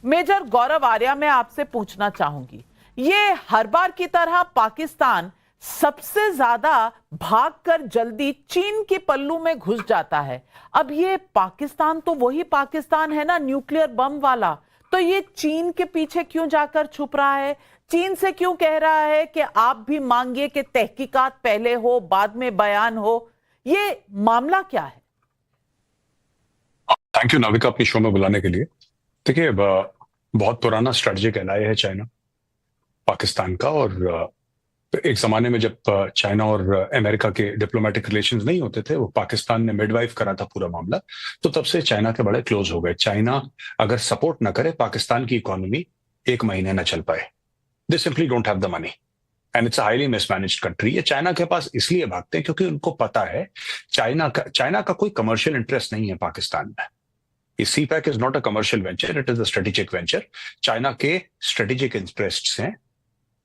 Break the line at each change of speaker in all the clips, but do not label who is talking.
Major गौरव आर्या, मैं आपसे पूछना चाहूंगी, ये हर बार की तरह पाकिस्तान सबसे ज्यादा भागकर जल्दी चीन के पल्लू में घुस जाता है। अब ये पाकिस्तान तो वही पाकिस्तान है ना, न्यूक्लियर बम वाला। तो ये चीन के पीछे क्यों जाकर छुप रहा है? चीन से क्यों कह रहा है कि आप भी मांगिए कि तहकीकात पहले हो बाद में बयान हो? ये मामला क्या है?
थैंक यू नाविका, अपनी शो में बुलाने के लिए। देखिए, बहुत पुराना स्ट्रेटेजिक एलाय है चाइना पाकिस्तान का। और एक जमाने में जब चाइना और अमेरिका के डिप्लोमेटिक रिलेशंस नहीं होते थे, वो पाकिस्तान ने मिडवाइफ करा था पूरा मामला। तो तब से चाइना के बड़े क्लोज हो गए। चाइना अगर सपोर्ट ना करे, पाकिस्तान की इकोनॉमी एक महीने ना चल पाए। They simply don't have the money and it's a highly mismanaged country. ये चाइना के पास इसलिए भागते हैं क्योंकि उनको पता है चाइना का कोई कमर्शियल इंटरेस्ट नहीं है पाकिस्तान में। CPEC is not a commercial venture, it is a strategic venture. China के स्ट्रेटेजिक इंटरेस्ट्स हैं,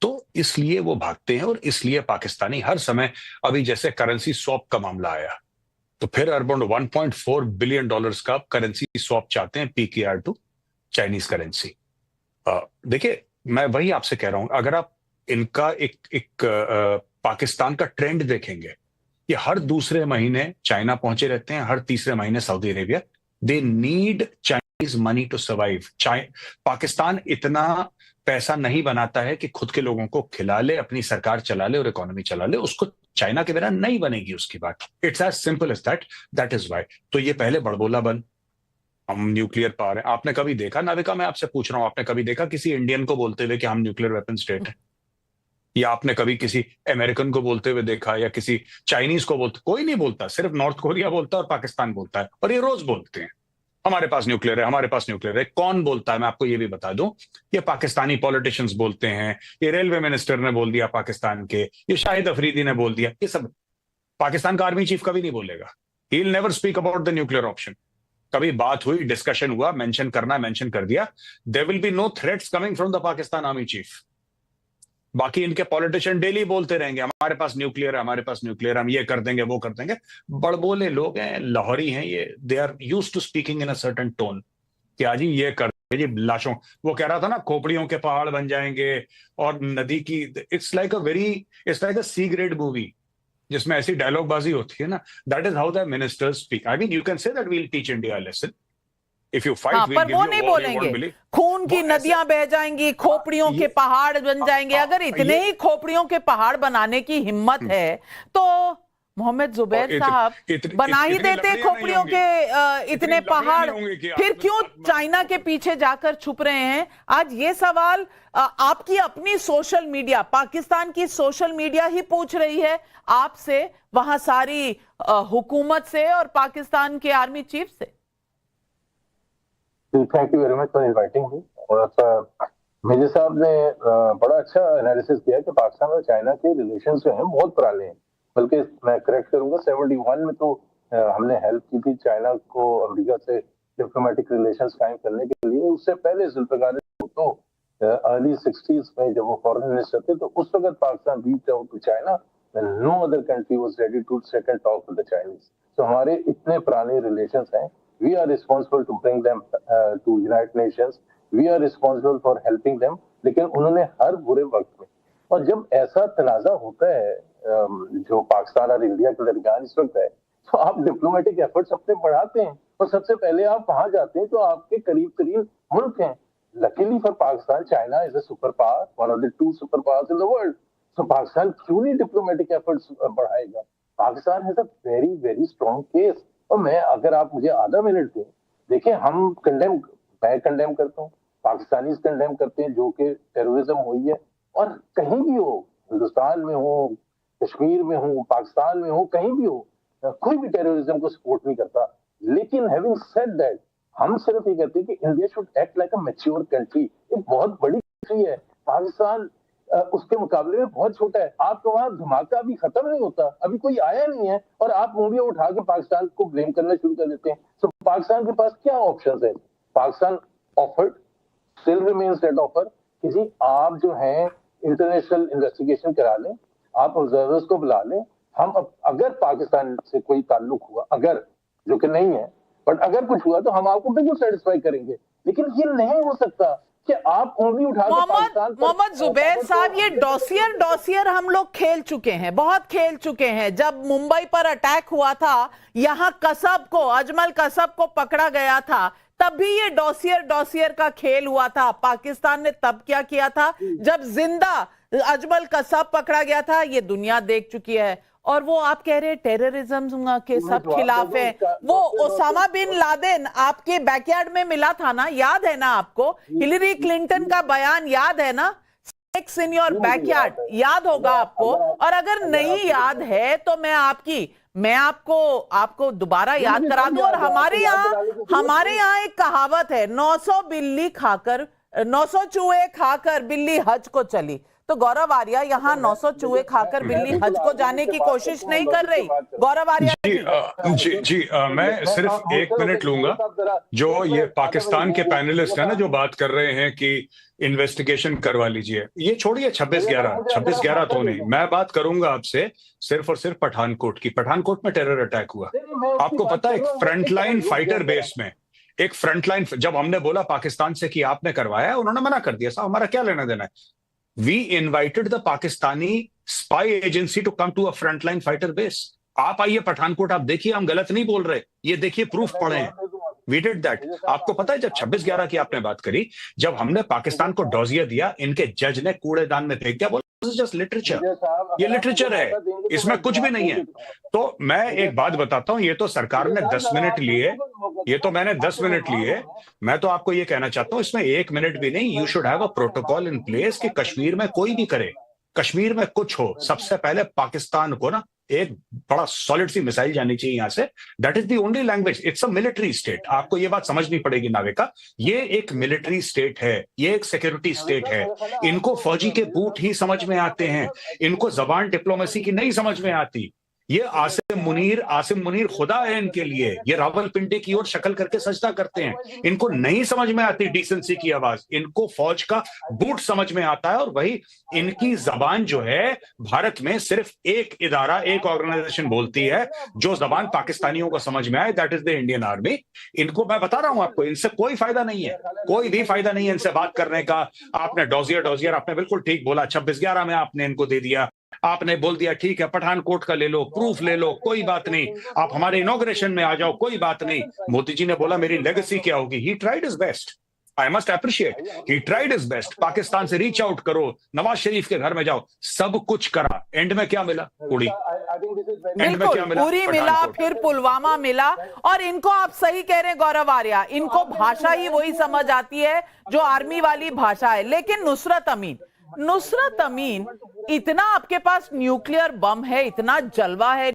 तो इसलिए वो भागते हैं। और इसलिए पाकिस्तानी हर समय, अभी जैसे करेंसी स्वैप का मामला आया, तो फिर अराउंड $1.4 बिलियन का करेंसी स्वैप चाहते हैं PKR टू चाइनीज करेंसी। देखिए, मैं वही आपसे कह रहा हूं, अगर आप इनका पाकिस्तान का ट्रेंड देखेंगे, ये हर दूसरे महीने चाइना पहुंचे रहते हैं, हर तीसरे महीने Saudi Arabia. They need Chinese money to survive. Pakistan इतना पैसा नहीं बनाता है कि खुद के लोगों को खिला ले, अपनी सरकार चला ले और इकोनॉमी चला ले। उसको चाइना के बिना नहीं बनेगी उसकी बात। It's as simple as that. That is why. तो ये पहले बड़बोला बन, हम न्यूक्लियर पावर है। आपने कभी देखा नाविका, मैं आपसे पूछ रहा हूं, आपने कभी देखा किसी इंडियन को बोलते हुए कि हम न्यूक्लियर वेपन स्टेट है? या आपने कभी किसी अमेरिकन को बोलते हुए देखा, या किसी चाइनीज को बोलते? कोई नहीं बोलता। सिर्फ नॉर्थ कोरिया बोलता है और पाकिस्तान बोलता है। और ये रोज बोलते हैं, हमारे पास न्यूक्लियर है, हमारे पास न्यूक्लियर है। कौन बोलता है? मैं आपको ये भी बता दूं, ये पाकिस्तानी पॉलिटिशियंस बोलते हैं। ये रेलवे मिनिस्टर ने बोल दिया पाकिस्तान के, ये शाहिद अफरीदी ने बोल दिया। ये सब पाकिस्तान का आर्मी चीफ कभी नहीं बोलेगा। He will never speak about the nuclear option. कभी बात हुई, डिस्कशन हुआ, मेंशन करना मेंशन कर दिया, there will be no threats coming from the Pakistan army chief. बाकी इनके पॉलिटिशियन डेली बोलते रहेंगे हमारे पास न्यूक्लियर है, हमारे पास न्यूक्लियर, हम ये कर देंगे, वो कर देंगे। बड़बोले लोग हैं, लाहौरी हैं ये। They are used to speaking in a certain tone कि आज ही ये कर देंगे जी। लाशों, वो कह रहा था ना, खोपड़ियों के पहाड़ बन जाएंगे और नदी की। It's like a C grade movie जिसमें ऐसी डायलॉग बाजी होती है ना। That is how the ministers speak. I mean, you can say that we will teach India lesson. If you fight,
हाँ,
वी विल
पर
गिव
वो
यू
नहीं
वॉर, यू वोंट
बोलेंगे
बिलीव।
खून की
वो ऐसे
नदियां बह जाएंगी, खोपड़ियों के पहाड़ बन जाएंगे। अगर इतने ही खोपड़ियों के पहाड़ बनाने की हिम्मत है तो मोहम्मद जुबैर साहब बना ही
इतनी
देते
लकड़ियां नहीं
खोपड़ियों
होंगी,
के
इतनी
इतने
लकड़ियां
पहाड़।
नहीं होंगी कि
फिर क्यों चाइना के
आत्म
पीछे जाकर छुप रहे हैं? आज ये सवाल आपकी अपनी सोशल मीडिया, पाकिस्तान की सोशल मीडिया ही पूछ रही है आपसे, वहां सारी हुकूमत से और पाकिस्तान के आर्मी चीफ से।
Thank you very much for inviting me. और मेजर साहब ने बड़ा अच्छा एनालिसिस किया कि पाकिस्तान और चाइना के रिलेशन जो हैं बहुत पुराने हैं। बल्कि मैं करेक्ट करूंगा, 71 में तो हमने हेल्प की थी चाइना को अमेरिका से डिप्लोमेटिक रिलेशंस कायम करने के लिए। उससे पहले जुल्फिकार भुट्टो अर्ली 60s में जब वो फॉरेन मिनिस्टर थे, तो उस वक्त Pakistan reached out to China when no other country was ready to sit and talk with the Chinese. So हमारे इतने पुराने रिलेशंस हैं। We are responsible to bring them to United Nations. We are responsible for helping them. लेकिन उन्होंने हर बुरे वक्त में, और जब ऐसा तनाज़ा होता है जो पाकिस्तान और इंडिया के दरमियान इस वक्त है, तो आप डिप्लोमेटिक एफर्ट्स अपने बढ़ाते हैं और सबसे पहले आप वहां जाते हैं तो आपके करीब करीब मुल्क हैं। Luckily for Pakistan, China is a superpower, one of the 2 superpowers in the world. So Pakistan क्यों नहीं डिप्लोमेटिक एफर्ट्स बढ़ाएगा? Pakistan has a very very strong case. और मैं, अगर आप मुझे आधा मिनट दें, देखिए हम मैं कंडेम करता हूँ, पाकिस्तानी कंडेम करते हैं जो कि टेररिज्म हुई है। और कहीं भी हो, हिंदुस्तान में हो, कश्मीर में हो, पाकिस्तान में हो, कहीं भी हो, कोई भी टेररिज्म को सपोर्ट नहीं करता। लेकिन हैविंग सेड दैट, हम सिर्फ ये कहते हैं कि India should act like a mature country. एक बहुत बड़ी कंट्री है पाकिस्तान, उसके मुकाबले में बहुत छोटा है। आपका वहां धमाका अभी खत्म नहीं होता, अभी कोई आया नहीं है, और आप उंगलियां उठा के पाकिस्तान को ब्लेम करना शुरू कर देते हैं। तो पाकिस्तान के पास क्या ऑप्शंस है? Pakistan offered, still remains that offer कि जी आप जो है इंटरनेशनल इन्वेस्टिगेशन करा लें, आप ऑब्जर्वर्स को बुला लें। हम अगर पाकिस्तान से कोई ताल्लुक हुआ, अगर, जो कि नहीं है, बट अगर कुछ हुआ तो हम आपको बिल्कुल सेटिस्फाई करेंगे। लेकिन ये नहीं हो सकता कि आप उंगली उठा
मोहम्मद जुबैर साहब, ये डॉसियर हम लोग खेल चुके हैं, बहुत खेल चुके हैं। जब मुंबई पर अटैक हुआ था, यहां अजमल कसब को पकड़ा गया था, तब भी ये डॉसियर का खेल हुआ था। पाकिस्तान ने तब क्या किया था जब जिंदा अजमल कसब पकड़ा गया था, ये दुनिया देख चुकी है। और वो आप कह रहे हैं टेररिज्म के सब खिलाफ है। वो ओसामा बिन लादेन आपके बैकयार्ड में मिला था ना, याद है ना आपको? हिलरी क्लिंटन का बयान याद है ना, स्नेक्स इन योर बैकयार्ड, याद होगा आपको। और अगर नहीं याद है तो मैं आपको दोबारा याद करा दूं। और हमारे यहाँ एक कहावत है, 900 चूहे खाकर बिल्ली हज को चली। तो गौरव आर्या यहाँ 900 चूहे खाकर बिल्ली हज को जाने की कोशिश नहीं कर रही। गौरव आर्या
जी, मैं सिर्फ 1 मिनट लूंगा। जो ये पाकिस्तान के पैनलिस्ट है ना, जो बात कर रहे हैं कि इन्वेस्टिगेशन करवा लीजिए, ये छोड़िए 26/11 तो नहीं। मैं बात करूंगा आपसे सिर्फ और सिर्फ पठानकोट की। पठानकोट में टेरर अटैक हुआ, आपको पता है? एक फ्रंटलाइन फाइटर बेस में एक फ्रंटलाइन, जब हमने बोला पाकिस्तान से कि आपने करवाया, उन्होंने मना कर दिया, साहब हमारा क्या लेना देना है। We invited the Pakistani spy agency to come to a frontline fighter base. आप आइए पठानकोट, आप देखिए, हम गलत नहीं बोल रहे, ये देखिए प्रूफ पड़े हैं। We did that. आपको पता है, जब 26/11 की आपने बात करी, जब हमने पाकिस्तान को डॉजिया दिया, इनके जज ने कूड़ेदान में फेंक दिया, बोला जस्ट लिटरेचर, ये लिटरेचर है, इसमें कुछ भी नहीं है। तो मैं एक बात बताता हूं, ये तो सरकार ने 10 मिनट लिए, ये तो मैंने 10 मिनट लिए। मैं तो आपको ये कहना चाहता हूं, इसमें 1 मिनट भी नहीं। You should have a protocol in place कि कश्मीर में कोई भी करे, कश्मीर में कुछ हो, सबसे पहले पाकिस्तान को ना एक बड़ा सॉलिड सी मिसाइल जानी चाहिए यहां से। That is the only language. It's a military state. आपको ये बात समझनी पड़ेगी नाविका, ये एक मिलिट्री स्टेट है, ये एक सिक्योरिटी स्टेट है। इनको फौजी के बूट ही समझ में आते हैं, इनको जबान डिप्लोमेसी की नहीं समझ में आती। ये आसिम मुनीर खुदा है इनके लिए। ये रावलपिंडी की ओर शक्ल करके सजदा करते हैं। इनको नहीं समझ में आती डिसेंसी की आवाज, इनको फौज का बूट समझ में आता है। और वही इनकी जबान जो है, भारत में सिर्फ एक इदारा, एक ऑर्गेनाइजेशन बोलती है जो जबान पाकिस्तानियों को समझ में आए, that is the Indian army. इनको मैं बता रहा हूं आपको, इनसे कोई फायदा नहीं है, कोई भी फायदा नहीं है इनसे बात करने का। आपने डॉजियर आपने बिल्कुल ठीक बोला, 26/11 में आपने इनको दे दिया, आपने बोल दिया ठीक है पठानकोट का ले लो, प्रूफ ले लो, कोई बात नहीं, आप हमारे इनॉग्रेशन में आ जाओ, कोई बात नहीं। मोदी जी ने बोला मेरी लेगेसी क्या होगी। He tried his best, I must appreciate, he tried his best. Pakistan से रीच आउट करो, नवाज शरीफ के घर में जाओ, सब कुछ करा, एंड में क्या मिला? उड़ी, एंड में क्या मिला?
पूरी मिला, फिर पुलवामा मिला। और इनको आप सही कह रहे हैं गौरव आर्या, इनको भाषा ही वही समझ आती है जो आर्मी वाली भाषा है। लेकिन नुसरत अमीन, इतना आपके पास न्यूक्लियर बम है, इतना जलवा है,